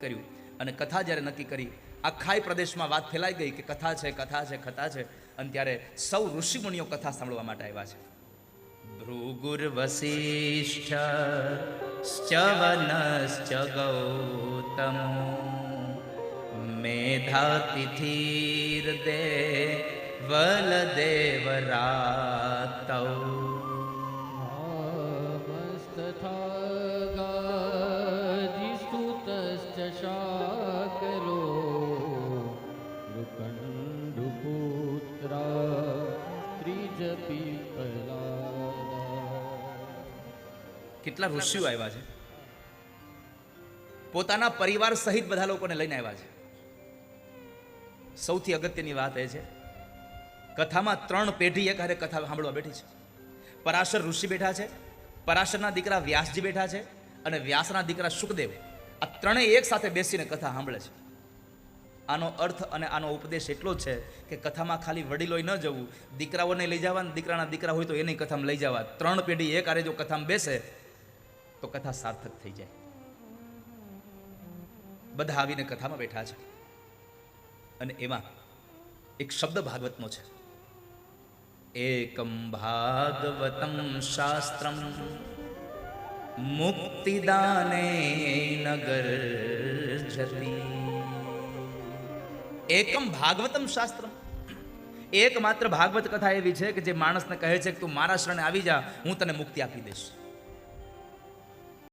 કર્યું અને કથા જ્યારે નક્કી કરી, આખાય પ્રદેશમાં વાત ફેલાઈ ગઈ કે કથા છે, કથા છે, કથા છે. અને ત્યારે સૌ ઋષિમુનિઓ કથા સાંભળવા માટે આવ્યા છે. ભૃગુર વસિષ્ઠ વનશ્ચ ગૌતમો મેધાતિથિર દેવલ દેવરાતૌ કેટલા ઋષિઓ આવ્યા છે, પોતાના પરિવાર સહિત બધા લોકોને લઈને આવ્યા છે. સૌથી અગત્યની વાત એ છે, કથામાં 3 પેઢી એક હારે કથા સાંભળવા બેઠી છે. પરાશર ઋષિ બેઠા છે, પરાશરના દીકરા વ્યાસજી બેઠા છે અને વ્યાસના દીકરા શુકદેવ. આ ત્રણેય એક સાથે બેસીને કથા સાંભળે છે. આનો અર્થ અને આનો ઉપદેશ એટલો જ છે કે કથામાં ખાલી વડીલોય ન જવું, દીકરાઓને લઈ જવા, દીકરાના દીકરા હોય તો એની કથામાં લઈ જવા. 3 પેઢી એક હારે જો કથામાં બેસે તો કથા સાર્થક થઈ જાય. બધા આવીને કથામાં બેઠા છે અને એમાં એક શબ્દ ભાગવતનો છે, એકમ ભાગવતમ શાસ્ત્રમ મુક્તિદાને નગર જતી. એકમ ભાગવતમ શાસ્ત્રમ, એકમાત્ર ભાગવત કથા એવી છે કે જે માણસને કહે છે કે તું મારા શરણે આવી જા, હું તને મુક્તિ આપી દઈશ.